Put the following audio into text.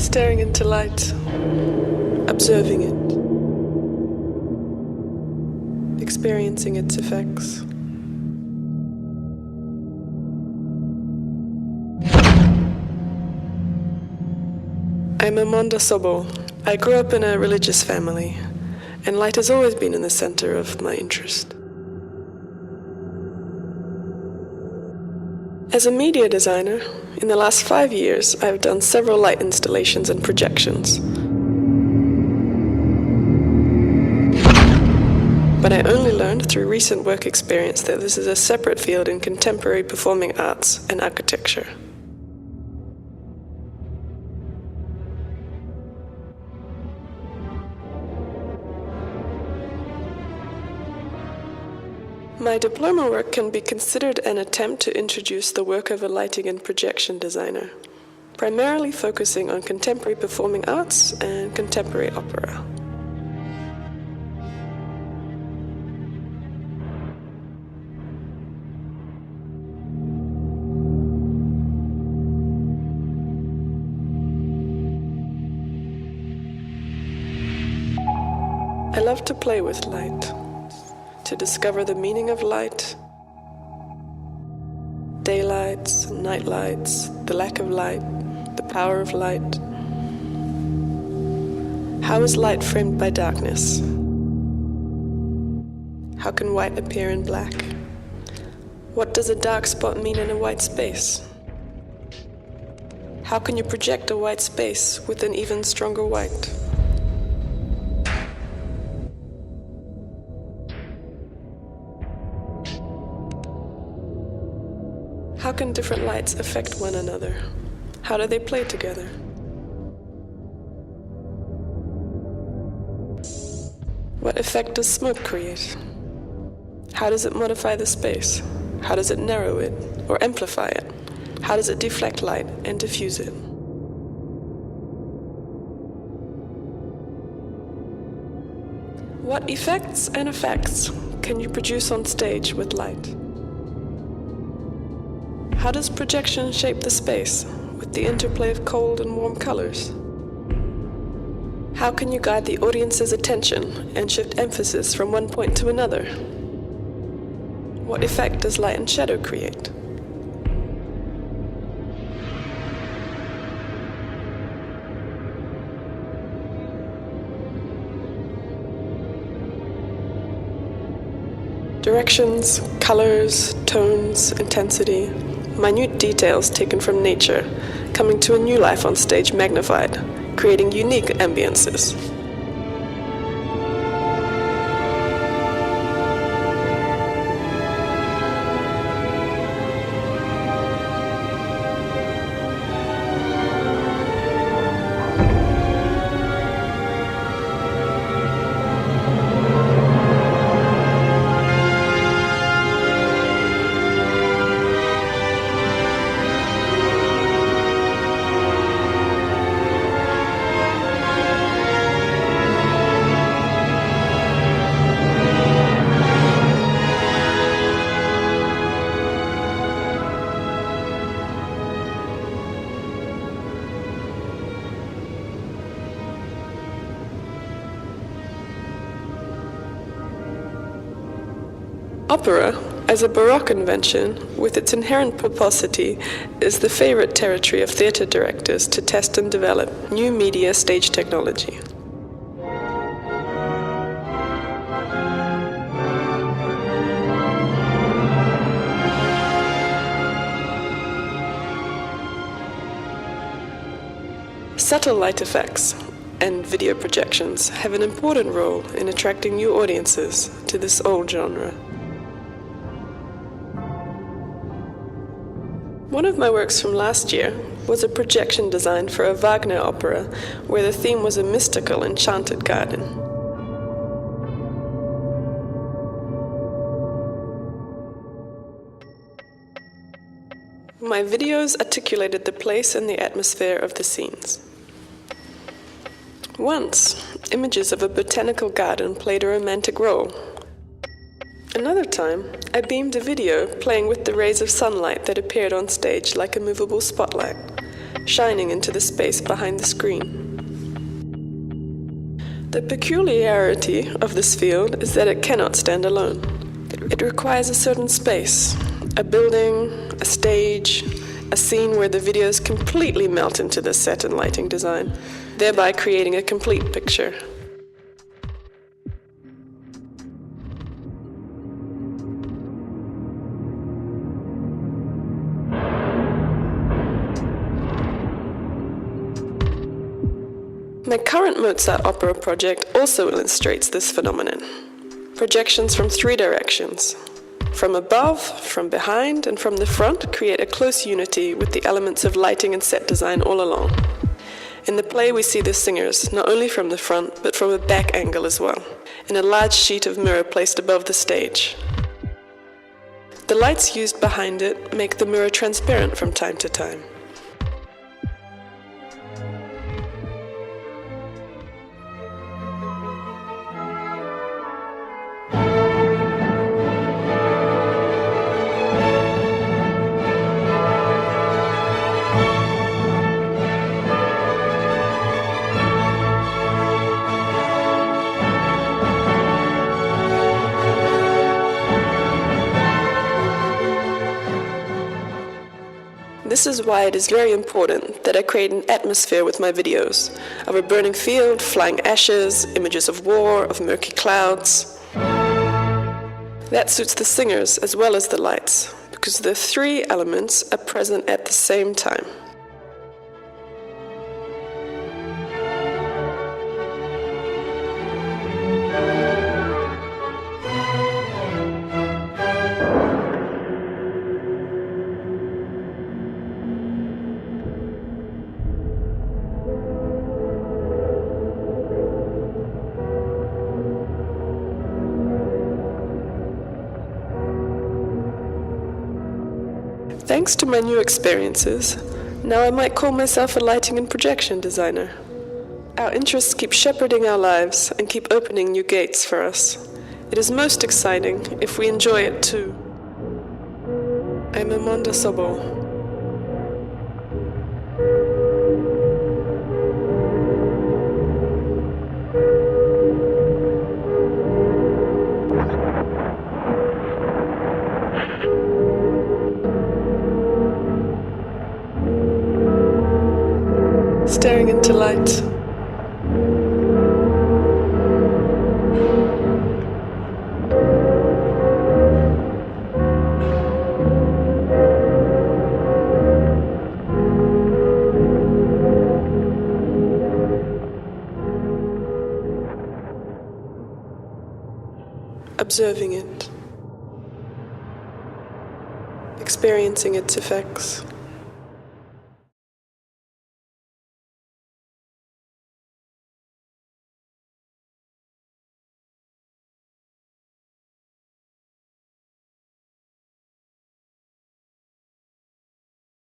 staring into light, observing it, experiencing its effects. I'm Amanda Sobo. I grew up in a religious family, and light has always been in the center of my interest. As a media designer, in the last 5 years, I've done several light installations and projections. But I only learned through recent work experience that this is a separate field in contemporary performing arts and architecture. My diploma work can be considered an attempt to introduce the work of a lighting and projection designer, primarily focusing on contemporary performing arts and contemporary opera. I love to play with light, to discover the meaning of light, daylights, night lights, the lack of light, the power of light. How is light framed by darkness? How can white appear in black? What does a dark spot mean in a white space? How can you project a white space with an even stronger white? How can different lights affect one another? How do they play together? What effect does smoke create? How does it modify the space? How does it narrow it or amplify it? How does it deflect light and diffuse it? What effects and effects can you produce on stage with light? How does projection shape the space with the interplay of cold and warm colors? How can you guide the audience's attention and shift emphasis from one point to another? What effect does light and shadow create? Directions, colors, tones, intensity, minute details taken from nature, coming to a new life on stage magnified, creating unique ambiences. Opera, as a Baroque invention, with its inherent pomposity, is the favorite territory of theatre directors to test and develop new media stage technology. Subtle light effects and video projections have an important role in attracting new audiences to this old genre. One of my works from last year was a projection design for a Wagner opera where the theme was a mystical, enchanted garden. My videos articulated the place and the atmosphere of the scenes. Once, images of a botanical garden played a romantic role. Another time, I beamed a video playing with the rays of sunlight that appeared on stage like a movable spotlight, shining into the space behind the screen. The peculiarity of this field is that it cannot stand alone. It requires a certain space, a building, a stage, a scene where the videos completely melt into the set and lighting design, thereby creating a complete picture. My current Mozart opera project also illustrates this phenomenon. Projections from 3 directions. From above, from behind, and from the front create a close unity with the elements of lighting and set design all along. In the play we see the singers, not only from the front, but from a back angle as well, in a large sheet of mirror placed above the stage. The lights used behind it make the mirror transparent from time to time. This is why it is very important that I create an atmosphere with my videos, of a burning field, flying ashes, images of war, of murky clouds. That suits the singers as well as the lights, because the 3 elements are present at the same time. Thanks to my new experiences, now I might call myself a lighting and projection designer. Our interests keep shepherding our lives and keep opening new gates for us. It is most exciting if we enjoy it too. I'm Amanda Sobol. Staring into light. Observing it. Experiencing its effects.